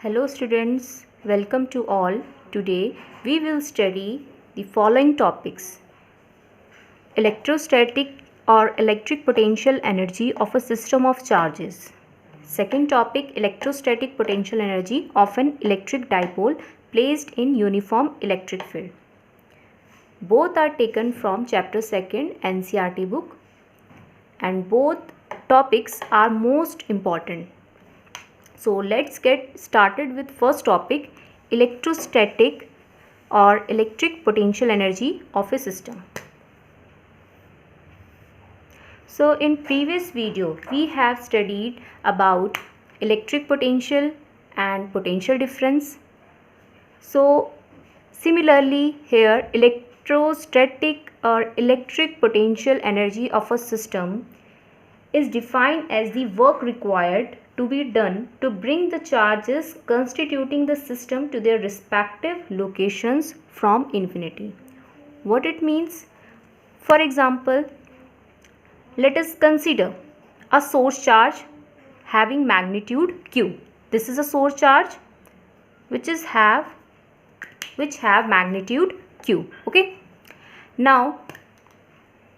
Hello students, welcome to all. Today we will study the following topics: electrostatic or electric potential energy of a system of charges. Second topic, electrostatic potential energy of an electric dipole placed in uniform electric field. Both are taken from chapter 2nd NCERT book and both topics are most important. So let's get started with first topic, electrostatic or electric potential energy of a system. So in previous video we have studied about electric potential and potential difference. So similarly here, electrostatic or electric potential energy of a system is defined as the work required to be done to bring the charges constituting the system to their respective locations from infinity. What it means? For example, let us consider a source charge having magnitude q. This is a source charge which have magnitude q. Okay. Now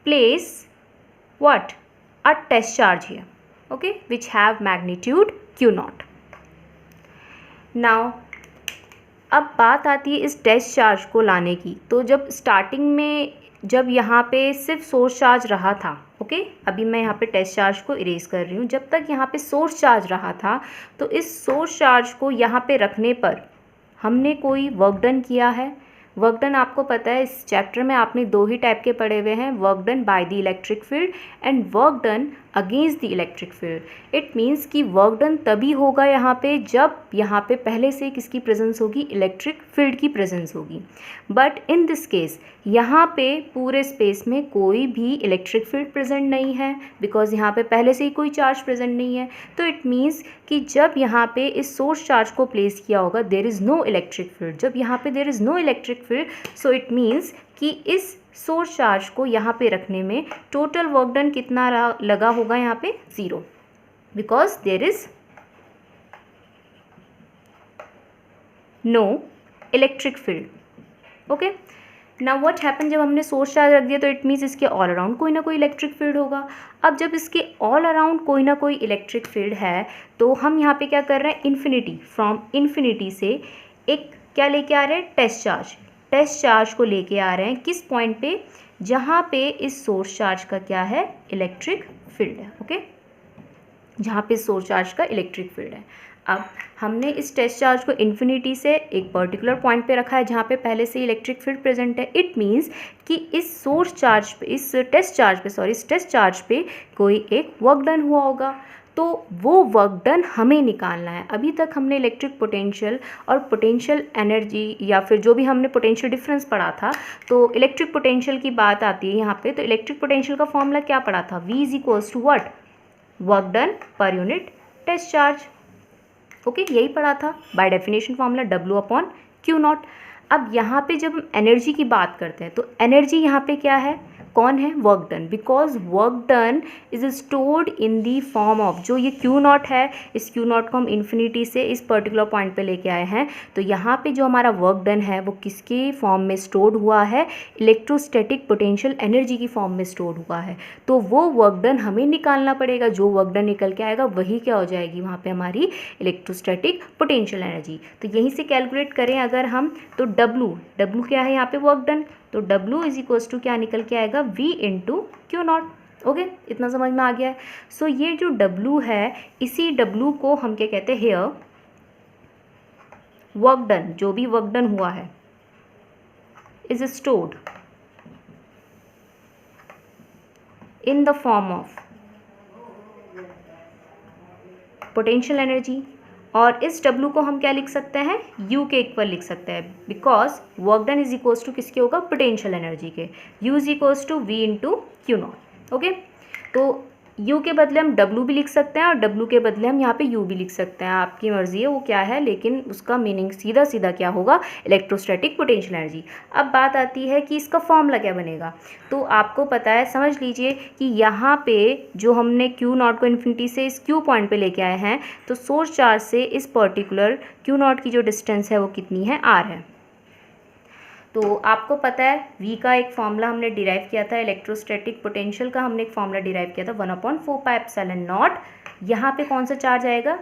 place what? A test charge here, okay, which have magnitude q naught. Now अब बात आती है इस test charge को लाने की. तो जब स्टार्टिंग में जब यहाँ पे सिर्फ सोर्स चार्ज रहा था, ओके, अभी मैं यहाँ पे टेस्ट चार्ज को इरेज कर रही हूँ. जब तक यहाँ पे सोर्स चार्ज रहा था तो इस सोर्स चार्ज को यहाँ पे रखने पर हमने कोई वर्क डन किया है. वर्क डन आपको पता है, इस चैप्टर में आपने दो ही टाइप के पढ़े हुए हैं, work done by the electric field and work done against the electric field. It means कि वर्क डन तभी होगा यहाँ पे जब यहाँ पे पहले से किसकी प्रेजेंस होगी, इलेक्ट्रिक फील्ड की प्रेजेंस होगी. बट इन दिस केस यहाँ पे पूरे स्पेस में कोई भी इलेक्ट्रिक फील्ड प्रेजेंट नहीं है, बिकॉज यहाँ पे पहले से ही कोई चार्ज प्रेजेंट नहीं है. तो इट मीन्स कि जब यहाँ पे इस सोर्स चार्ज को प्लेस किया होगा there is no electric field. जब यहाँ पे there is no electric field, so it means कि इस सोर्स चार्ज को यहाँ पे रखने में टोटल वर्क डन कितना लगा होगा, यहाँ पे 0, because there is no electric field. Okay. Now what happen, जब हमने सोर्स चार्ज रख दिया तो इट मीन्स इसके ऑल अराउंड कोई ना कोई इलेक्ट्रिक फील्ड होगा. अब जब इसके ऑल अराउंड कोई ना कोई इलेक्ट्रिक फील्ड है तो हम यहाँ पे क्या कर रहे हैं, इन्फिनिटी, फ्रॉम इन्फिनिटी से एक क्या लेके आ रहे हैं, टेस्ट चार्ज. टेस्ट चार्ज को लेके आ रहे हैं किस पॉइंट पे, जहाँ पे इस सोर्स चार्ज का क्या है, इलेक्ट्रिक फील्ड है. ओके, जहाँ पे सोर्स चार्ज का इलेक्ट्रिक फील्ड है. अब हमने इस टेस्ट चार्ज को इन्फिनिटी से एक पर्टिकुलर पॉइंट पे रखा है जहाँ पे पहले से इलेक्ट्रिक फील्ड प्रेजेंट है. इट मीन्स कि इस सोर्स चार्ज पे, इस टेस्ट चार्ज पे कोई एक वर्क डन हुआ होगा. तो वो वर्क डन हमें निकालना है. अभी तक हमने इलेक्ट्रिक पोटेंशियल और पोटेंशियल एनर्जी या फिर जो भी हमने पोटेंशियल डिफरेंस पढ़ा था, तो इलेक्ट्रिक पोटेंशियल की बात आती है यहाँ पे. तो इलेक्ट्रिक पोटेंशियल का फॉर्मूला क्या पढ़ा था, V is equals to what, work done पर यूनिट टेस्ट चार्ज. ओके, यही पढ़ा था. By definition formula W upon q not. अब यहाँ पे जब हम एनर्जी की बात करते हैं तो एनर्जी यहाँ पे क्या है, कौन है, work done. Because work done is stored in the form of, जो ये क्यू नॉट है, इस क्यू नॉट को हम इन्फिनिटी से इस पर्टिकुलर पॉइंट पे लेके आए हैं. तो यहाँ पे जो हमारा वर्क डन है वो किसके फॉर्म में स्टोर्ड हुआ है, इलेक्ट्रोस्टैटिक पोटेंशियल एनर्जी की फॉर्म में स्टोर्ड हुआ है. तो वो वर्क डन हमें निकालना पड़ेगा. जो वर्क डन निकल के आएगा वही क्या हो जाएगी, वहाँ पे हमारी इलेक्ट्रोस्टैटिक पोटेंशियल एनर्जी. तो यहीं से कैलकुलेट करें अगर हम, तो W क्या है यहाँ पे, वर्क डन. तो W इज इक्वल्स टू क्या निकल के आएगा, V into q not. Okay, इतना समझ में आ गया है. सो ये जो W है, इसी W को हम क्या कहते हैं, हेयर वर्क डन, जो भी वर्क डन हुआ है is stored in the form of potential energy. और इस W को हम क्या लिख सकते हैं, U के इक्वल लिख सकते हैं, because work done is equals to किसके होगा, पोटेंशियल एनर्जी के. U is equals to V into q not. Okay, तो U के बदले हम W भी लिख सकते हैं और W के बदले हम यहाँ पे U भी लिख सकते हैं, आपकी मर्ज़ी है वो क्या है, लेकिन उसका मीनिंग सीधा सीधा क्या होगा, इलेक्ट्रोस्टैटिक पोटेंशियल एनर्जी। अब बात आती है कि इसका फॉर्मूला क्या बनेगा। तो आपको पता है, समझ लीजिए कि यहाँ पे जो हमने Q0 को इन्फिनिटी से इस Q पॉइंट पे लेके आए हैं, तो सोर्स चार्ज से इस पर्टिकुलर Q0 की जो डिस्टेंस है वो कितनी है, R है। तो आपको पता है V का एक फॉर्मूला हमने डिराइव किया था, इलेक्ट्रोस्टैटिक पोटेंशियल का हमने एक फॉर्मूला डिराइव किया था 1/4πε0। यहाँ पे कौन सा चार्ज आएगा,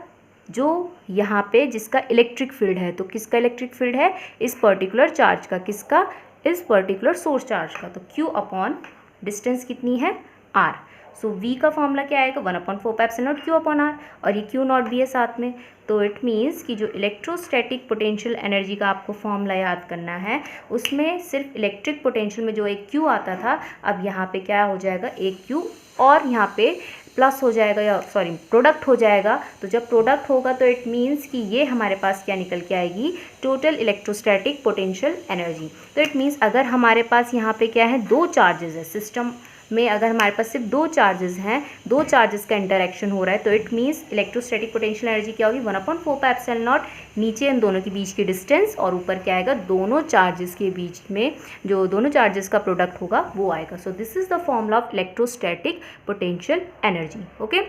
जो यहाँ पे जिसका इलेक्ट्रिक फील्ड है। तो किसका इलेक्ट्रिक फील्ड है, इस पर्टिकुलर चार्ज का, किसका, इस पर्टिकुलर सोर्स चार्ज का। तो Q अपॉन डिस्टेंस कितनी है, R। सो V का फॉर्मूला क्या आएगा, 1/4πε0 Q अपॉन R, और ये Q0 भी है साथ में। तो इट मीन्स कि जो इलेक्ट्रोस्टैटिक पोटेंशियल एनर्जी का आपको फॉर्मूला याद करना है, उसमें सिर्फ इलेक्ट्रिक पोटेंशियल में जो एक Q आता था, अब यहाँ पे क्या हो जाएगा, एक Q और यहाँ पे प्लस हो जाएगा, या सॉरी प्रोडक्ट हो जाएगा। तो जब प्रोडक्ट होगा तो इट मीन्स कि ये हमारे पास क्या निकल के आएगी, टोटल इलेक्ट्रोस्टैटिक पोटेंशियल एनर्जी। तो इट मीन्स अगर हमारे पास यहाँ पे क्या है, दो चार्जेस है सिस्टम में, अगर हमारे पास सिर्फ दो चार्जेस हैं, दो चार्जेस का इंटरेक्शन हो रहा है, तो it means electrostatic potential energy क्या होगी, 1/4πε0, नीचे इन दोनों के बीच की डिस्टेंस, और ऊपर क्या आएगा, दोनों चार्जेस के बीच में जो दोनों चार्जेस का प्रोडक्ट होगा वो आएगा। So this is the formula of electrostatic potential energy. Okay,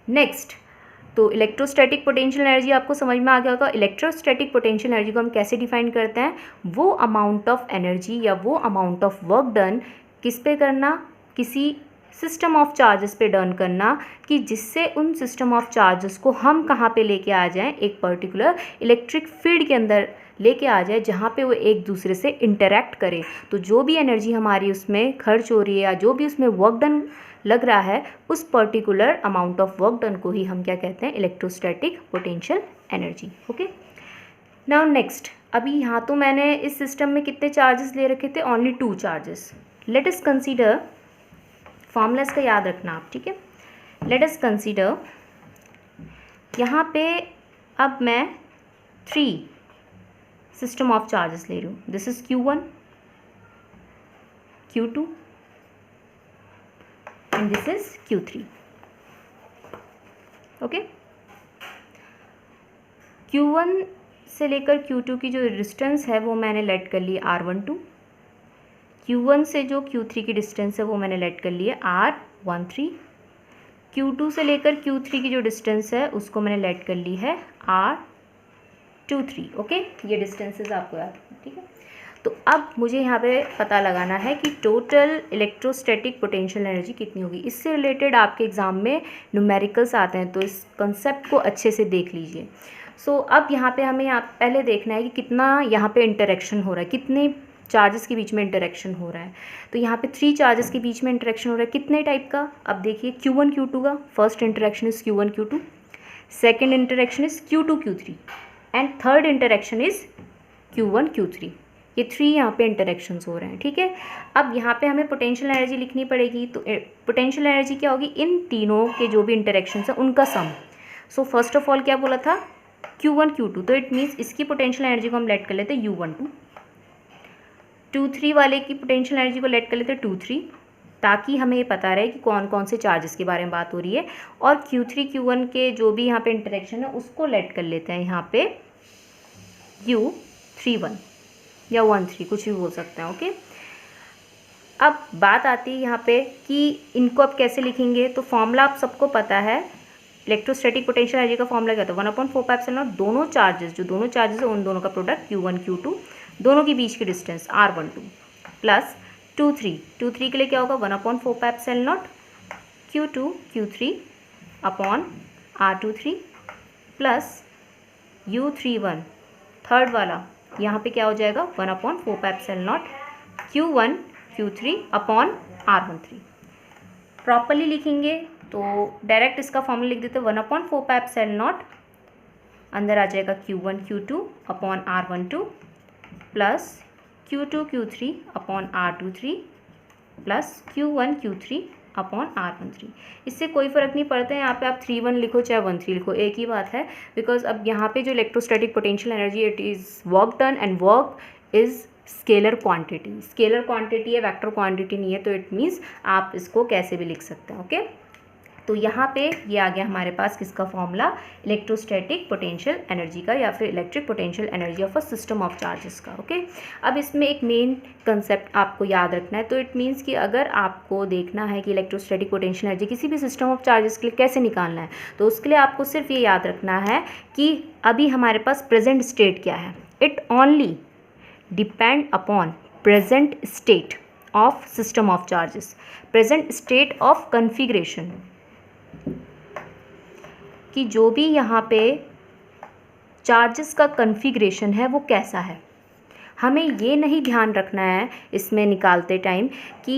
next, तो इलेक्ट्रोस्टैटिक पोटेंशियल एनर्जी आपको समझ में आ गया होगा। इलेक्ट्रोस्टैटिक पोटेंशियल एनर्जी को हम कैसे डिफाइन करते हैं, वो अमाउंट ऑफ एनर्जी या वो अमाउंट ऑफ वर्क डन किस पे करना, किसी सिस्टम ऑफ चार्जेस पे डन करना, कि जिससे उन सिस्टम ऑफ चार्जेस को हम कहाँ पे लेके आ जाएं, एक पर्टिकुलर इलेक्ट्रिक फील्ड के अंदर लेके आ जाए, जहाँ पे वो एक दूसरे से इंटरेक्ट करें। तो जो भी एनर्जी हमारी उसमें खर्च हो रही है या जो भी उसमें वर्क डन लग रहा है, उस particular amount of work done को ही हम क्या कहते हैं, electrostatic potential energy. Okay, now next, अभी यहाँ तो मैंने इस सिस्टम में कितने चार्जेस ले रखे थे, only 2 charges. Let us consider, formula इसका याद रखना आप, ठीक है। लेट अस कंसीडर, यहाँ पे अब मैं 3 सिस्टम ऑफ चार्जेस ले रही हूँ। This is Q1, Q2 and this is Q3। Okay, Q1 से लेकर Q2 की जो डिस्टेंस है वो मैंने लेट कर ली R12। Q1 से जो Q3 की डिस्टेंस है वो मैंने लेट कर ली है R13। Q2 से लेकर Q3 की जो डिस्टेंस है उसको मैंने लेट कर ली है R23। ओके, ये डिस्टेंसेस आपको याद है, ठीक है। तो अब मुझे यहाँ पे पता लगाना है कि टोटल इलेक्ट्रोस्टैटिक पोटेंशियल एनर्जी कितनी होगी। इससे रिलेटेड आपके एग्ज़ाम में न्यूमेरिकल्स आते हैं, तो इस कंसेप्ट को अच्छे से देख लीजिए। सो अब यहाँ पे हमें पहले देखना है कि कितना यहाँ पे इंटरेक्शन हो रहा है, कितने चार्जेस के बीच में इंटरेक्शन हो रहा है। तो यहाँ पे 3 चार्जेस के बीच में इंटरेक्शन हो रहा है, कितने टाइप का, अब देखिए Q1 Q2 का first interaction is Q1 Q2, second interaction is Q2 Q3 and third interaction is Q1 Q3। ये 3 यहाँ पे इंटरेक्शंस हो रहे हैं, ठीक है। अब यहाँ पे हमें पोटेंशियल एनर्जी लिखनी पड़ेगी। तो पोटेंशियल एनर्जी क्या होगी, इन तीनों के जो भी इंटरेक्शंस हैं उनका सम। सो फर्स्ट ऑफ ऑल क्या बोला था, Q1 Q2, तो इट मीन्स इसकी पोटेंशियल एनर्जी को हम लेट कर लेते हैं U12। 2-3 वाले की पोटेंशियल एनर्जी को लेट कर लेते हैं 2-3, ताकि हमें ये पता रहे कि कौन कौन से चार्जेस के बारे में बात हो रही है। और Q3 Q1 के जो भी यहाँ पे इंटरेक्शन है उसको लेट कर लेते हैं यहाँ पे U31 या 13, कुछ भी बोल सकते हैं। ओके, अब बात आती है यहाँ पे कि इनको अब कैसे लिखेंगे। तो फॉर्मूला आप सबको पता है, इलेक्ट्रोस्टैटिक पोटेंशियल एनर्जी का फॉर्मूला क्या था, 1/4πε0, दोनों चार्जेस है उन दोनों का प्रोडक्ट Q1 Q2, दोनों के बीच की डिस्टेंस R12 प्लस 2-3 के लिए क्या होगा, 1/4πε0 Q2 Q3 upon R23 plus U31 third वाला, यहाँ पे क्या हो जाएगा, 1/4πε0 Q1 Q3 upon R13। Properly लिखेंगे तो डायरेक्ट इसका फॉर्मूला लिख देते हैं, 1/4πε0 अंदर आ जाएगा Q1 Q2 upon R12 plus Q2 Q3 upon R23 plus Q1 Q3 upon R13। इससे कोई फ़र्क नहीं पड़ता है, यहाँ पे आप 3-1 लिखो चाहे 1-3 लिखो, एक ही बात है। बिकॉज अब यहाँ पे जो electrostatic potential energy, it is work done and work is scalar quantity है, वेक्टर क्वांटिटी नहीं है। तो इट मीन्स आप इसको कैसे भी लिख सकते हैं। ओके, तो यहाँ पे ये आ गया हमारे पास किसका फॉर्मूला, इलेक्ट्रोस्टैटिक पोटेंशियल एनर्जी का या फिर electric potential energy of a system of charges का। ओके, अब इसमें एक मेन कंसेप्ट आपको याद रखना है। तो इट मीन्स कि अगर आपको देखना है कि इलेक्ट्रोस्टैटिक पोटेंशियल एनर्जी किसी भी सिस्टम ऑफ चार्जेस के लिए कैसे निकालना है, तो उसके लिए आपको सिर्फ ये याद रखना है कि अभी हमारे पास प्रेजेंट स्टेट क्या है। It only depend upon present state of system of charges, present state of configuration, कि जो भी यहाँ पे चार्जेस का कन्फिग्रेशन है वो कैसा है। हमें ये नहीं ध्यान रखना है इसमें निकालते टाइम कि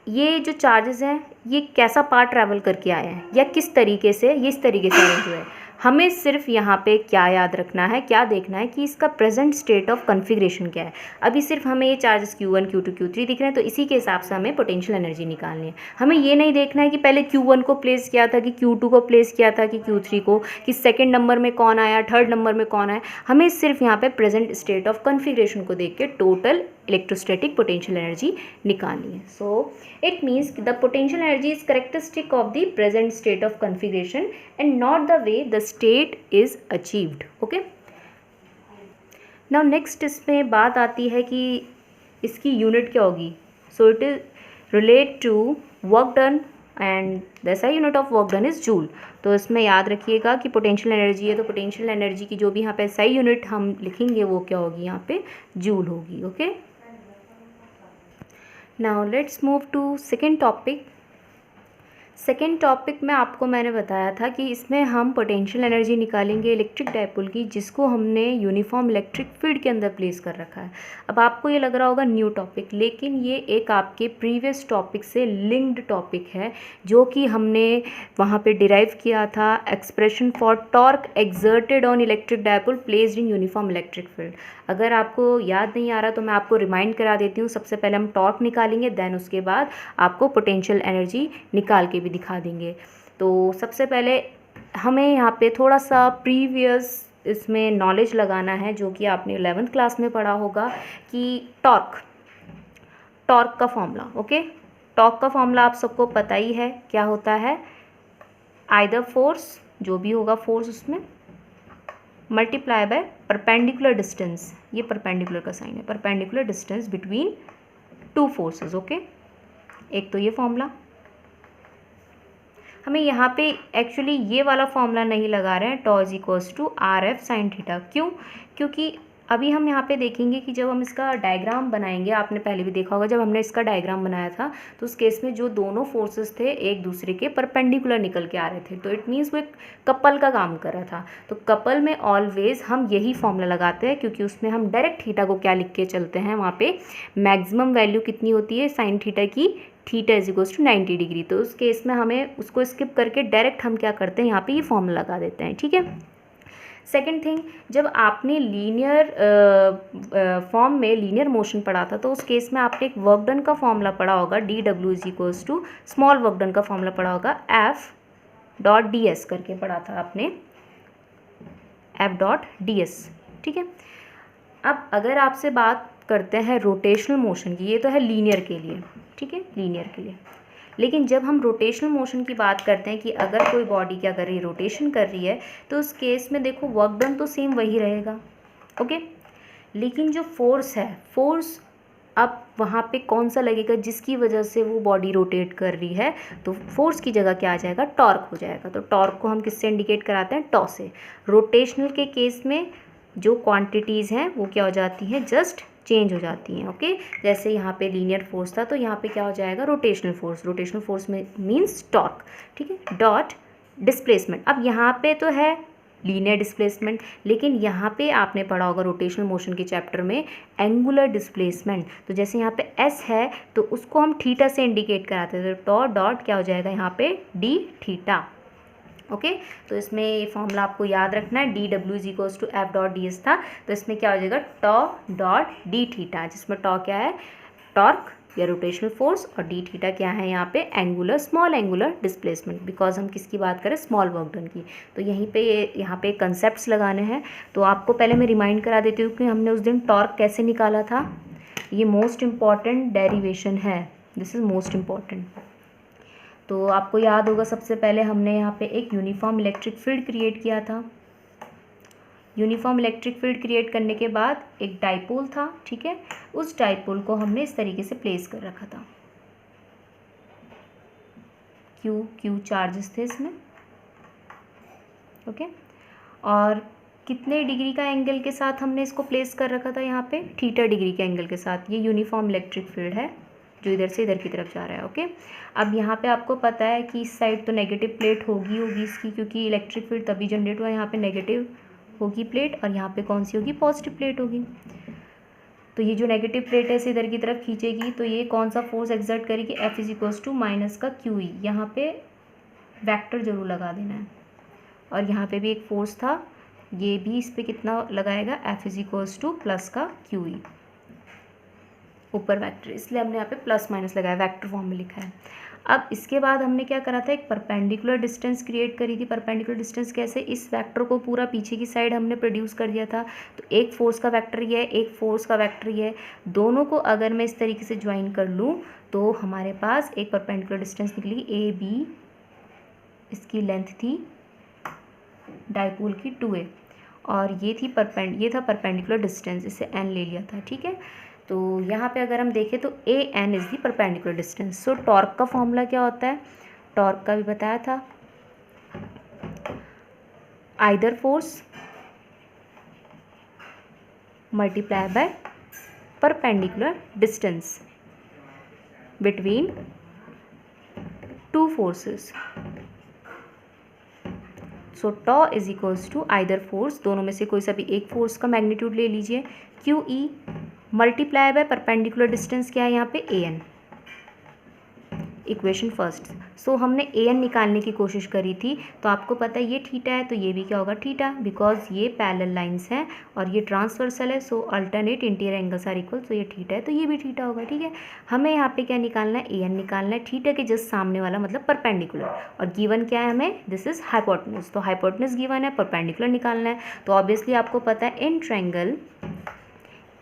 ये जो चार्जेस हैं ये कैसा पार्ट ट्रैवल करके आए हैं या किस तरीके से ये इस तरीके से अरेंज हुए हैं। हमें सिर्फ यहाँ पे क्या याद रखना है, क्या देखना है कि इसका प्रेजेंट स्टेट ऑफ कन्फिग्रेशन क्या है। अभी सिर्फ हमें ये चार्जेस Q1 Q2 Q3 दिख रहे हैं, तो इसी के हिसाब से हमें पोटेंशियल एनर्जी निकालनी है। हमें ये नहीं देखना है कि पहले Q1 को प्लेस किया था कि Q2 को प्लेस किया था कि Q3 को, कि सेकेंड नंबर में कौन आया, थर्ड नंबर में कौन आया। हमें सिर्फ यहाँ पे प्रेजेंट स्टेट ऑफ कन्फिग्रेशन को देख के टोटल इलेक्ट्रोस्टैटिक पोटेंशियल एनर्जी निकालनी है। So it means the potential energy is characteristic of the present state of configuration and not the way the state is achieved. Okay, now next इसमें बात आती है कि इसकी यूनिट क्या होगी। So it is relate to work done and the SI unit of work done is joule. तो इसमें याद रखिएगा कि पोटेंशियल एनर्जी है तो पोटेंशियल एनर्जी की जो भी यहाँ पे SI यूनिट हम लिखेंगे वो क्या होगी, यहाँ पे जूल होगी। Okay, now let's move to second topic. Second topic में आपको मैंने बताया था कि इसमें हम पोटेंशियल एनर्जी निकालेंगे इलेक्ट्रिक डायपोल की, जिसको हमने यूनिफॉर्म इलेक्ट्रिक फील्ड के अंदर प्लेस कर रखा है। अब आपको ये लग रहा होगा न्यू टॉपिक, लेकिन ये एक आपके प्रीवियस टॉपिक से लिंक्ड टॉपिक है जो कि हमने वहाँ पे डिराइव किया था, expression for torque exerted on electric dipole placed in uniform electric field. अगर आपको याद नहीं आ रहा तो मैं आपको रिमाइंड करा देती हूँ। सबसे पहले हम टॉर्क निकालेंगे, देन उसके बाद आपको पोटेंशियल एनर्जी निकाल के भी दिखा देंगे। तो सबसे पहले हमें यहाँ पे थोड़ा सा प्रीवियस इसमें नॉलेज लगाना है, जो कि आपने 11th क्लास में पढ़ा होगा कि टॉर्क का फॉर्मूला। ओके, टॉर्क का फॉर्मूला आप सबको पता ही है क्या होता है, आइदर फोर्स, जो भी होगा फोर्स उसमें, मल्टीप्लाई बाय परपेंडिकुलर डिस्टेंस। ये परपेंडिकुलर का साइन है, perpendicular distance between two forces. Okay, एक तो ये फॉर्मूला हमें यहाँ पे एक्चुअली ये वाला फॉर्मूला नहीं लगा रहे हैं, टॉ is equals to RF sine theta. क्यों? क्योंकि अभी हम यहाँ पे देखेंगे कि जब हम इसका डायग्राम बनाएंगे, आपने पहले भी देखा होगा जब हमने इसका डायग्राम बनाया था, तो उस केस में जो दोनों फोर्सेस थे एक दूसरे के परपेंडिकुलर निकल के आ रहे थे, तो इट मीन्स वो एक कपल का काम कर रहा था। तो कपल में ऑलवेज हम यही फॉर्मूला लगाते हैं, क्योंकि उसमें हम डायरेक्ट थीटा को क्या लिख के चलते हैं, वहाँ पे मैक्सिमम वैल्यू कितनी होती है साइन थीटा की, theta is equals to 90 degree. तो उस केस में हमें उसको स्किप करके डायरेक्ट हम क्या करते हैं, यहाँ पे ये फॉर्मूला लगा देते हैं। ठीक है। सेकेंड थिंग, जब आपने लीनियर फॉर्म में लीनियर मोशन पढ़ा था, तो उस केस में आपने एक वर्क डन का फॉर्मूला पढ़ा होगा, DW is equals to small work done का फॉर्मूला पढ़ा होगा, F.ds करके पढ़ा था आपने, F.ds। ठीक है। अब अगर आपसे बात करते हैं रोटेशनल मोशन की, ये तो है लीनियर के लिए, ठीक है, लीनियर के लिए। लेकिन जब हम रोटेशनल मोशन की बात करते हैं कि अगर कोई बॉडी क्या कर रही है, रोटेशन कर रही है, तो उस केस में देखो वर्क डन तो सेम वही रहेगा। ओके, लेकिन जो फोर्स है, फोर्स अब वहाँ पे कौन सा लगेगा जिसकी वजह से वो बॉडी रोटेट कर रही है, तो फोर्स की जगह क्या आ जाएगा, टॉर्क हो जाएगा। तो टॉर्क को हम किससे इंडिकेट कराते हैं, टॉ से। रोटेशनल के केस में जो क्वांटिटीज़ हैं वो क्या हो जाती हैं, जस्ट चेंज हो जाती हैं। ओके, जैसे यहाँ पे लीनियर फोर्स था, तो यहाँ पे क्या हो जाएगा, रोटेशनल फोर्स। रोटेशनल फोर्स में मींस टॉर्क। ठीक है। डॉट डिस्प्लेसमेंट, अब यहाँ पे तो है लीनियर डिस्प्लेसमेंट, लेकिन यहाँ पे आपने पढ़ा होगा रोटेशनल मोशन के चैप्टर में एंगुलर डिस्प्लेसमेंट। तो जैसे यहाँ पे एस है तो उसको हम थीटा से इंडिकेट कराते हैं, तो टॉ डॉट क्या हो जाएगा यहाँ पे, डी थीटा। ओके, तो इसमें ये फॉर्मूला आपको याद रखना है, DW is equals to F.ds था, तो इसमें क्या हो जाएगा, टॉ डॉट डी थीटा, जिसमें टॉ क्या है, टॉर्क या रोटेशनल फोर्स, और डी थीटा क्या है यहाँ पे, angular, small angular displacement, because हम किसकी बात करें, स्मॉल वर्क डन की। तो यहीं पे यहाँ पे कंसेप्ट्स लगाने हैं। तो आपको पहले मैं रिमाइंड करा देती हूँ कि हमने उस दिन टॉर्क कैसे निकाला था। ये मोस्ट इम्पॉर्टेंट डेरिवेशन है, दिस इज मोस्ट इम्पॉर्टेंट। तो आपको याद होगा सबसे पहले हमने यहाँ पे एक यूनिफॉर्म इलेक्ट्रिक फील्ड क्रिएट किया था। यूनिफॉर्म इलेक्ट्रिक फील्ड क्रिएट करने के बाद एक डाइपोल था, ठीक है, उस डाइपोल को हमने इस तरीके से प्लेस कर रखा था। क्यू चार्जेस थे इसमें, ओके। और कितने डिग्री का एंगल के साथ हमने इसको प्लेस कर रखा था यहाँ पे? थीटा डिग्री के एंगल के साथ। ये यूनिफॉर्म इलेक्ट्रिक फील्ड है जो इधर से इधर की तरफ जा रहा है, ओके। अब यहाँ पे आपको पता है कि इस साइड तो नेगेटिव प्लेट होगी इसकी, क्योंकि इलेक्ट्रिक फील्ड तभी जनरेट हुआ, यहाँ पे नेगेटिव होगी प्लेट, और यहाँ पे कौन सी होगी? पॉजिटिव प्लेट होगी। तो ये जो नेगेटिव प्लेट है इसे इधर की तरफ खींचेगी, तो ये कौन सा फोर्स एक्सर्ट करेगी? F is equals to minus का QE। यहाँ पे वेक्टर जरूर लगा देना है। और यहाँ पे भी एक फोर्स था, ये भी इस पर कितना लगाएगा? F is equals two plus का QE, ऊपर वेक्टर, इसलिए हमने यहाँ पे प्लस माइनस लगाया, वेक्टर फॉर्म में लिखा है। अब इसके बाद हमने क्या करा था? एक परपेंडिकुलर डिस्टेंस क्रिएट करी थी। परपेंडिकुलर डिस्टेंस कैसे? इस वेक्टर को पूरा पीछे की साइड हमने प्रोड्यूस कर दिया था। तो एक फोर्स का वेक्टर ये है, एक फोर्स का वेक्टर ये है, दोनों को अगर मैं इस तरीके से ज्वाइन कर लूँ तो हमारे पास एक परपेंडिकुलर डिस्टेंस निकली AB, इसकी लेंथ थी डाइपोल की 2A, और ये था परपेंडिकुलर डिस्टेंस, इसे n ले लिया था, ठीक है। तो यहाँ पे अगर हम देखें तो AN is the perpendicular distance. So torque का फॉर्मूला क्या होता है? टॉर्क का भी बताया था, either force multiply by perpendicular distance between two forces. So tau is equals to either force, दोनों में से कोई सा भी एक फोर्स का मैग्नीट्यूड ले लीजिए, QE multiply by perpendicular distance क्या है यहाँ पे? AN, equation first. सो हमने AN निकालने की कोशिश करी थी, तो आपको पता है ये थीटा है, तो ये भी क्या होगा? थीटा, बिकॉज ये पैरेलल लाइंस हैं और ये ट्रांसवर्सल है। So alternate interior angles are equal, तो ये थीटा है तो ये भी थीटा होगा, ठीक है। हमें यहाँ पे क्या निकालना है? AN निकालना है, थीटा के जस्ट सामने वाला, मतलब परपेंडिकुलर। और गिवन क्या है हमें? दिस इज हाइपोटेन्यूज, तो हाइपोटेन्यूज गिवन है, परपेंडिकुलर निकालना है। तो ऑब्वियसली आपको पता है इन ट्रायंगल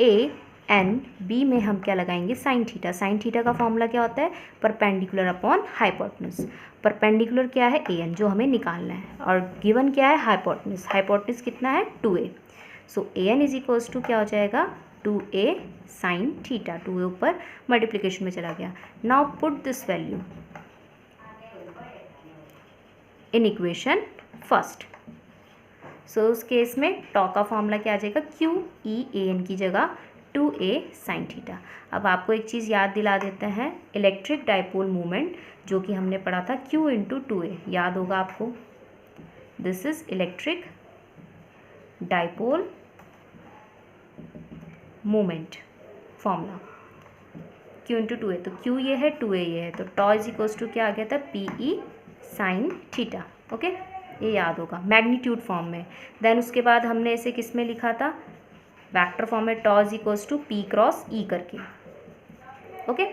ANB में हम क्या लगाएंगे? Sine theta. साइन थीटा का फॉर्मूला क्या होता है? Perpendicular upon hypotenuse. परपेंडिकुलर क्या है? AN, जो हमें निकालना है, और गिवन क्या है? हाइपोटेन्यूज। हाइपोटेन्यूज कितना है? 2A। So AN is equals to क्या हो जाएगा? 2A sine theta. 2A ऊपर मल्टीप्लिकेशन में चला गया। Now put this value in equation first. So उस केस में टॉ का फॉर्मूला क्या आ जाएगा? QEAN की जगह 2A साइन थीटा। अब आपको एक चीज़ याद दिला देते हैं, इलेक्ट्रिक डाइपोल मूवमेंट जो कि हमने पढ़ा था Q इंटू 2A, याद होगा आपको। This is electric dipole movement formula, Q into 2A। तो Q ये है, 2A ये है, तो टॉ इज इक्वल्स टू क्या आ गया था? PE sine theta, okay. ये याद होगा मैग्नीट्यूड फॉर्म में। देन उसके बाद हमने इसे किस में लिखा था? वेक्टर फॉर्म में, tau is equals to P cross E करके, ओके।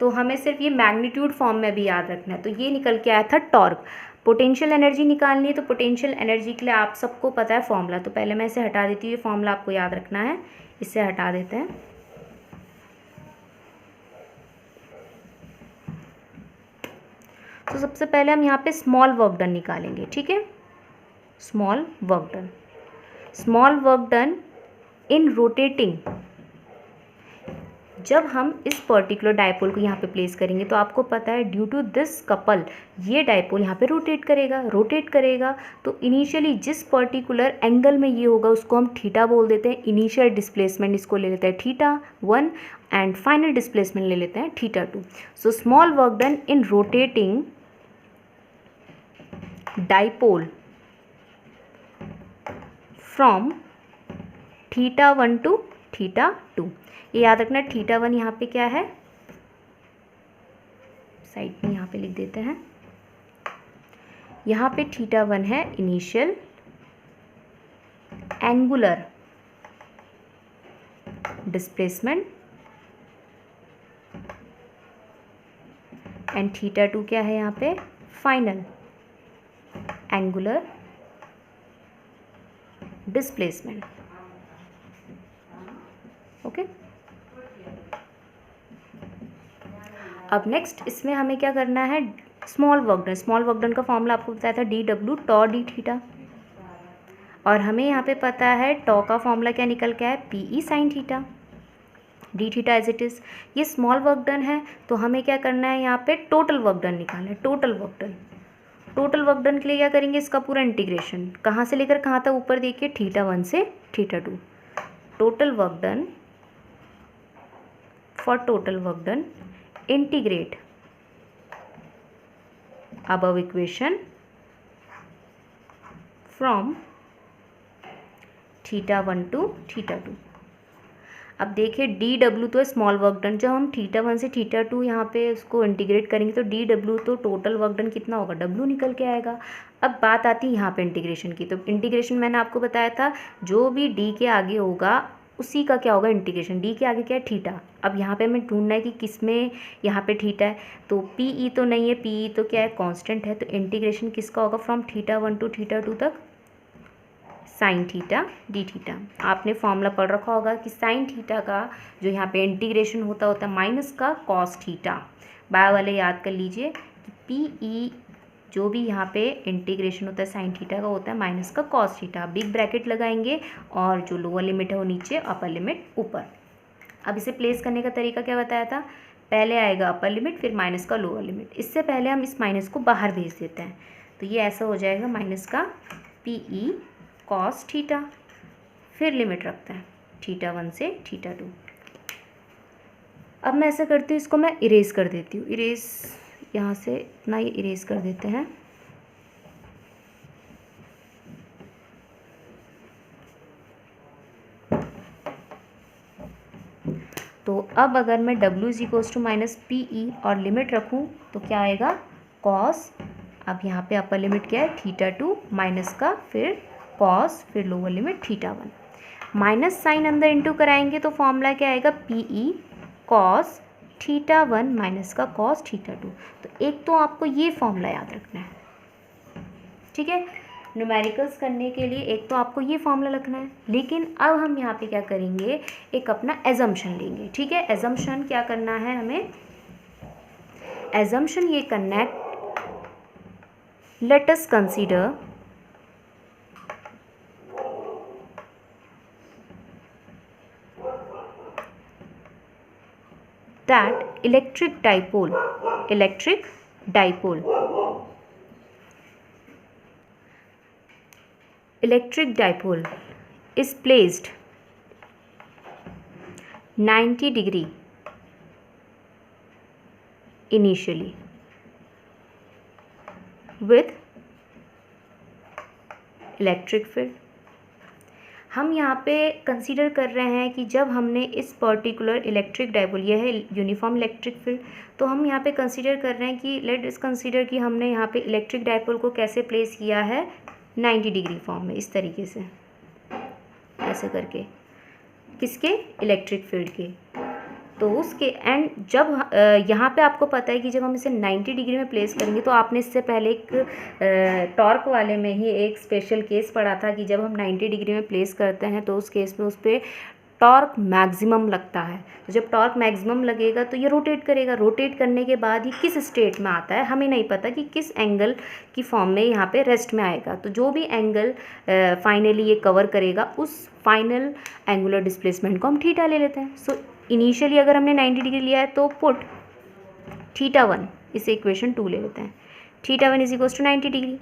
तो हमें सिर्फ ये मैग्नीट्यूड फॉर्म में भी याद रखना है। तो ये निकल के आया था टॉर्क। पोटेंशियल एनर्जी निकालनी है, तो पोटेंशियल एनर्जी के लिए आप सबको पता है फॉर्मूला, तो पहले मैं इसे हटा देती हूँ, ये फॉर्मूला आपको याद रखना है, इसे हटा देते हैं। तो सबसे पहले हम यहाँ पे स्मॉल वर्क डन निकालेंगे, ठीक है। Small work done, small work done in rotating. जब हम इस पर्टिकुलर डाइपोल को यहाँ पे प्लेस करेंगे तो आपको पता है ड्यू टू दिस कपल ये डाइपोल यहाँ पे रोटेट करेगा। तो इनिशियली जिस पर्टिकुलर एंगल में ये होगा उसको हम थीटा बोल देते हैं। इनिशियल डिस्प्लेसमेंट इसको ले लेते हैं θ1 एंड फाइनल डिस्प्लेसमेंट ले लेते हैं θ2। So small work done in rotating dipole from θ1 to θ2। ये याद रखना, θ1 यहाँ पे क्या है? साइड में यहाँ पे लिख देते हैं, यहाँ पे θ1 है इनिशियल एंगुलर डिस्प्लेसमेंट एंड θ2 क्या है यहाँ पे? Final angular displacement, okay. अब नेक्स्ट इसमें हमें क्या करना है? स्मॉल वर्क डन का फॉर्मूला आपको बताया था dw टॉ डी थीटा, और हमें यहाँ पे पता है टॉ का फॉर्मूला क्या निकल के है, PE sine theta, d theta as it is. ये स्मॉल वर्क डन है, तो हमें क्या करना है, यहाँ पे टोटल वर्क डन निकालना है। टोटल वर्क डन के लिए क्या करेंगे, इसका पूरा इंटीग्रेशन कहाँ से लेकर कहाँ तक, ऊपर देखिए θ1 से θ2। Total work done, for total work done integrate above equation from θ1 to θ2। अब देखिए dw तो स्मॉल वर्क डन, जब हम θ1 से θ2 यहाँ पे उसको इंटीग्रेट करेंगे तो dw तो टोटल वर्क डन कितना होगा, w निकल के आएगा। अब बात आती है यहाँ पे इंटीग्रेशन की, तो इंटीग्रेशन मैंने आपको बताया था जो भी d के आगे होगा उसी का क्या होगा इंटीग्रेशन, d के आगे क्या है, थीटा। अब यहाँ पे हमें ढूंढना है कि किस में यहाँ पे थीटा है, तो PE तो नहीं है, PE तो क्या है, कांस्टेंट है, तो इंटीग्रेशन किसका होगा, फ्रॉम θ1 to θ2 तक साइन थीटा डी थीटा। आपने फॉर्मूला पढ़ रखा होगा कि साइन थीटा का जो यहाँ पे इंटीग्रेशन होता है माइनस का कॉस थीटा। बाय वाले याद कर लीजिए कि PE जो भी यहाँ पे इंटीग्रेशन होता है साइन थीटा का होता है माइनस का कॉस थीटा। बिग ब्रैकेट लगाएंगे और जो लोअर लिमिट है वो नीचे, अपर लिमिट ऊपर। अब इसे प्लेस करने का तरीका क्या बताया था, पहले आएगा अपर लिमिट फिर माइनस का लोअर लिमिट। इससे पहले हम इस माइनस को बाहर भेज देते हैं, तो ये ऐसा हो जाएगा माइनस का PE कॉस थीटा, फिर लिमिट रखते हैं θ1 से θ2। अब मैं ऐसा करती हूँ, इसको मैं इरेज कर देती हूँ, इरेज यहाँ से इतना ये इरेज कर देते हैं। तो अब अगर मैं w = माइनस PE और लिमिट रखूँ तो क्या आएगा, कॉस, अब यहाँ पे अपर लिमिट क्या है, θ2 माइनस का फिर कॉस फिर लोअर लिमिट θ1। माइनस साइन अंदर इंटू कराएंगे तो फॉर्मूला क्या आएगा, PE कॉस θ1 माइनस का कॉस θ2। तो एक तो आपको ये फॉर्मूला याद रखना है, ठीक है, न्यूमेरिकल्स करने के लिए एक तो आपको ये फॉर्मूला रखना है। लेकिन अब हम यहाँ पे क्या करेंगे, एक अपना एजम्पशन लेंगे, ठीक है। एजम्पशन क्या करना है हमें, एजम्पशन ये करना है, let us consider that electric dipole is placed 90 degree initially with electric field। हम यहाँ पे कंसीडर कर रहे हैं कि जब हमने इस पर्टिकुलर इलेक्ट्रिक डाइपोल, यह है यूनिफॉर्म इलेक्ट्रिक फील्ड, तो हम यहाँ पे कंसीडर कर रहे हैं कि लेट इस कंसीडर कि हमने यहाँ पे इलेक्ट्रिक डाइपोल को कैसे प्लेस किया है, 90 डिग्री फॉर्म में, इस तरीके से ऐसे करके, किसके, इलेक्ट्रिक फील्ड के। तो उसके एंड जब यहाँ पे आपको पता है कि जब हम इसे 90 डिग्री में प्लेस करेंगे, तो आपने इससे पहले एक टॉर्क वाले में ही एक स्पेशल केस पढ़ा था कि जब हम 90 डिग्री में प्लेस करते हैं तो उस केस में उस पर टॉर्क मैक्सिमम लगता है। तो जब टॉर्क मैक्सिमम लगेगा तो ये रोटेट करेगा, रोटेट करने के बाद ही किस स्टेट में आता है हमें नहीं पता कि किस एंगल की फॉर्म में यहाँ पे रेस्ट में आएगा। तो जो भी एंगल फाइनली ये कवर करेगा उस फाइनल एंगुलर डिस्प्लेसमेंट को हम थीटा ले लेते हैं। सो इनिशियली अगर हमने 90 डिग्री लिया है तो पुट θ1, इसे इक्वेशन 2 ले लेते हैं, θ1 = 90 डिग्री,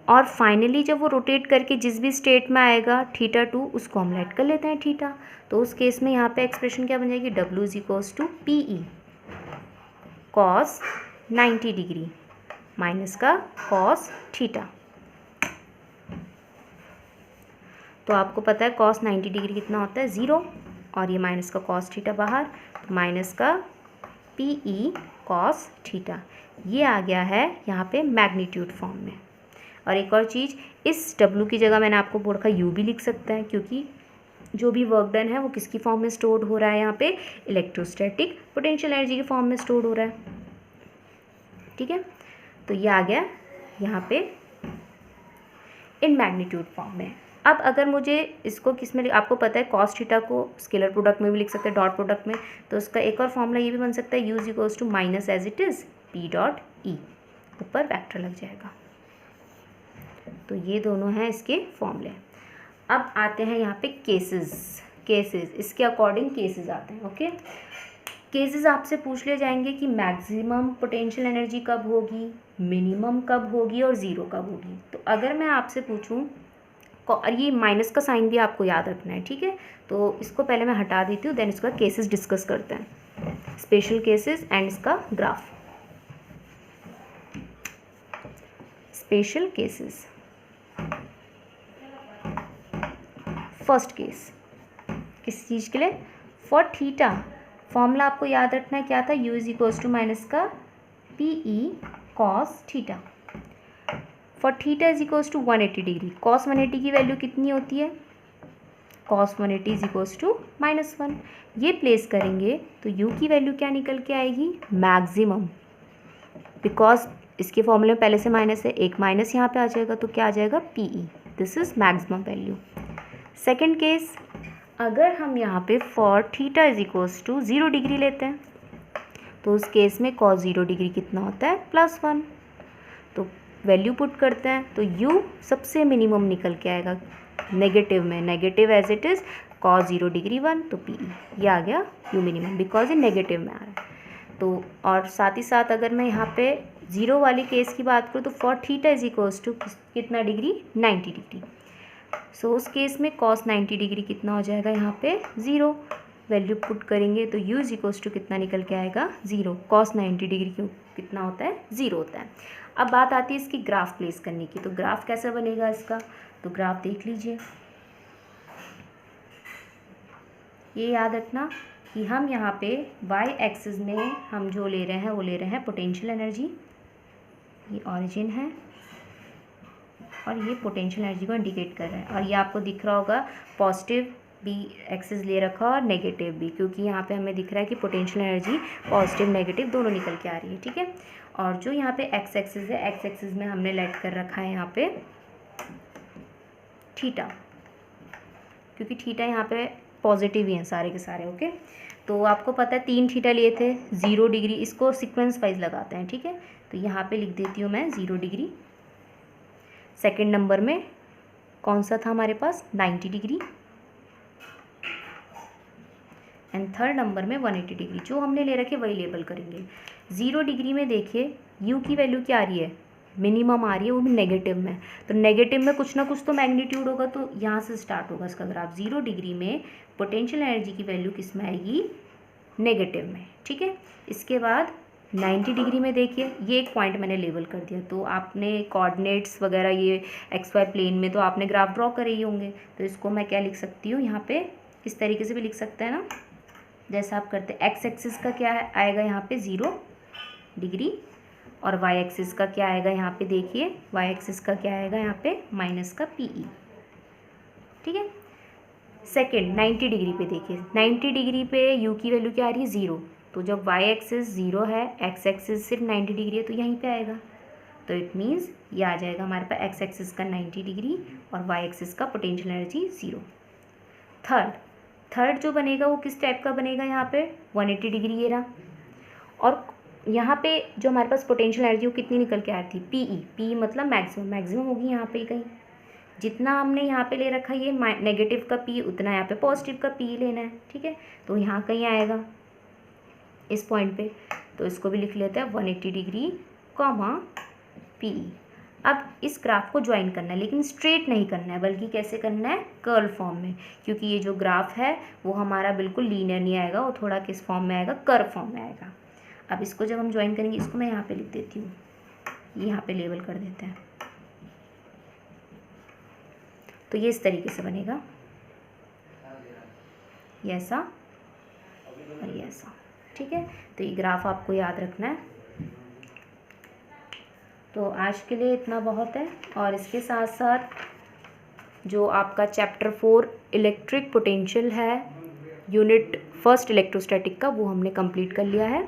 और फाइनली जब वो रोटेट करके जिस भी स्टेट में आएगा θ2 उसको हम लेट कर लेते हैं थीटा। तो उस केस में यहाँ पे एक्सप्रेशन क्या बन जाएगी, w = PE cos 90 degree minus का cos थीटा। तो आपको पता है cos 90 डिग्री कितना होता है, 0, और ये माइनस का cos थीटा बाहर, तो माइनस का PE cos थीटा, ये आ गया है यहाँ पे मैग्नीट्यूड फॉर्म में। और एक और चीज़, इस W की जगह मैंने आपको बोर्ड का U भी लिख सकता है, क्योंकि जो भी वर्क डन है वो किसकी फॉर्म में स्टोर्ड हो रहा है, यहाँ पे इलेक्ट्रोस्टैटिक पोटेंशियल एनर्जी की फॉर्म में स्टोर्ड हो रहा है, ठीक है। तो ये आ गया यहाँ पे इन मैग्नीट्यूड फॉर्म में। अब अगर मुझे इसको किस में, आपको पता है cos थीटा को स्केलर प्रोडक्ट में भी लिख सकते हैं, डॉट प्रोडक्ट में, तो उसका एक और फॉर्मूला ये भी बन सकता है, u = minus as it is P dot E, ऊपर वेक्टर लग जाएगा। तो ये दोनों हैं इसके फॉर्मूले। अब आते हैं यहाँ पे केसेस, इसके अकॉर्डिंग केसेस आते हैं। ओके, केसेस आपसे पूछ ले जाएंगे कि मैक्सिमम पोटेंशियल एनर्जी कब होगी, मिनिमम कब होगी और ज़ीरो कब होगी। तो अगर मैं आपसे पूछूं, और ये माइनस का साइन भी आपको याद रखना है, ठीक है। तो इसको पहले मैं हटा देती हूँ, देन इसका केसेस डिस्कस करते हैं, स्पेशल केसेस एंड इसका graph. Special cases, first case किस चीज़ के लिए, फॉर थीटा, फॉर्मूला आपको याद रखना है क्या था, u is equals to minus का PE cos theta, for theta is equals to 180 degree. Cos 180 की वैल्यू कितनी होती है, कॉस 180 इज इक्वल्स टू -1। ये प्लेस करेंगे तो u की वैल्यू क्या निकल के आएगी, मैक्सिमम, बिकॉज इसके फॉर्मूले में पहले से माइनस है, एक माइनस यहाँ पे आ जाएगा तो क्या आ जाएगा PE, this is maximum value. Second case, अगर हम यहाँ पे for theta is equals to 0 degree लेते हैं तो उस केस में कॉस 0 डिग्री कितना होता है, +1। तो वैल्यू पुट करते हैं तो u सबसे मिनिमम निकल के आएगा नेगेटिव में, negative as it is, cos 0 degree 1, तो PE ये आ गया u मिनिमम, बिकॉज ये नेगेटिव में आ रहा है। तो और साथ ही साथ अगर मैं यहाँ पे ज़ीरो वाली केस की बात करूँ तो for theta is equals to कितना डिग्री, 90 डिग्री। सो उस केस में कॉस 90 डिग्री कितना हो जाएगा, यहाँ पे 0, वैल्यू पुट करेंगे तो u इज इक्वल्स टू कितना निकल के आएगा, 0, कॉस 90 डिग्री क्यों कितना होता है, 0 होता है। अब बात आती है इसकी ग्राफ प्लेस करने की। तो ग्राफ कैसा बनेगा इसका, तो ग्राफ देख लीजिए, ये याद रखना कि हम यहाँ पे y एक्सिस में हम जो ले रहे हैं वो ले रहे हैं पोटेंशियल एनर्जी, ये ऑरिजिन है और ये पोटेंशियल एनर्जी को इंडिकेट कर रहा है। और ये आपको दिख रहा होगा पॉजिटिव भी एक्सिस ले रखा और नेगेटिव भी, क्योंकि यहाँ पे हमें दिख रहा है कि पोटेंशियल एनर्जी पॉजिटिव नेगेटिव दोनों निकल के आ रही है, ठीक है। और जो यहाँ पे एक्स एक्सिस है, एक्स एक्सिस में हमने लेट कर रखा है यहाँ पे थीटा, क्योंकि थीटा यहाँ पे पॉजिटिव ही हैं सारे के सारे। ओके, तो आपको पता है 3 थीटा लिए थे, 0 डिग्री, इसको सीक्वेंस वाइज लगाते हैं, ठीक है। तो यहाँ पे लिख देती हूँ मैं 0 डिग्री, सेकेंड नंबर में कौन सा था हमारे पास, 90 डिग्री, एंड थर्ड नंबर में 180 डिग्री। जो हमने ले रखे वही लेबल करेंगे। 0 डिग्री में देखिए u की वैल्यू क्या आ रही है, मिनिमम आ रही है, वो भी नेगेटिव में। तो नेगेटिव में कुछ ना कुछ तो मैग्नीट्यूड होगा, तो यहाँ से स्टार्ट होगा इसका ग्राफ। 0 डिग्री में पोटेंशियल एनर्जी की वैल्यू किस में आएगी, नेगेटिव में, ठीक है। इसके बाद 90 डिग्री में देखिए, ये एक पॉइंट मैंने लेबल कर दिया। तो आपने कोऑर्डिनेट्स वगैरह ये XY प्लेन में तो आपने ग्राफ ड्रॉ करे ही होंगे, तो इसको मैं क्या लिख सकती हूँ, यहाँ पे इस तरीके से भी लिख सकते हैं ना, जैसा आप करते हैं। एक्स एक्सिस का क्या आएगा यहाँ पे 0 डिग्री, और वाई एक्सिस का क्या आएगा यहाँ पे, देखिए वाई एक्सिस का क्या आएगा यहाँ पे, माइनस का PE, ठीक है। सेकेंड 90 डिग्री पे देखिए, 90 डिग्री पे u की वैल्यू क्या आ रही है, 0। तो जब वाई एक्सिस 0 है, एक्स एक्सिस सिर्फ 90 डिग्री है, तो यहीं पे आएगा। तो इट मीन्स ये आ जाएगा हमारे पास एक्स एक्सिस का 90 डिग्री और वाई एक्सिस का पोटेंशियल एनर्जी 0। थर्ड जो बनेगा वो किस टाइप का बनेगा, यहाँ पे 180 डिग्री ये रहा। और यहाँ पे जो हमारे पास पोटेंशियल एनर्जी वो कितनी निकल के आ रही थी, PE मतलब मैक्सिमम होगी यहाँ पे कहीं। जितना हमने यहाँ पे ले रखा है ये नेगेटिव का PE, उतना यहाँ पे पॉजिटिव का PE लेना है, ठीक है। तो यहाँ कहीं आएगा इस पॉइंट पे, तो इसको भी लिख लेते हैं 180 डिग्री कॉमा PE। अब इस ग्राफ को ज्वाइन करना है, लेकिन स्ट्रेट नहीं करना है, बल्कि कैसे करना है, कर्व फॉर्म में, क्योंकि ये जो ग्राफ है वो हमारा बिल्कुल लीनियर नहीं आएगा, वो थोड़ा किस फॉर्म में आएगा, कर्व फॉर्म में आएगा। अब इसको जब हम ज्वाइन करेंगे, इसको मैं यहाँ पे लिख देती हूँ, यहाँ पे लेबल कर देते हैं। तो ये इस तरीके से बनेगा, ये ऐसा और ये ऐसा, ठीक है। तो ये ग्राफ आपको याद रखना है। तो आज के लिए इतना बहुत है, और इसके साथ साथ जो आपका चैप्टर 4 इलेक्ट्रिक पोटेंशियल है, यूनिट 1 इलेक्ट्रोस्टैटिक का, वो हमने कंप्लीट कर लिया है।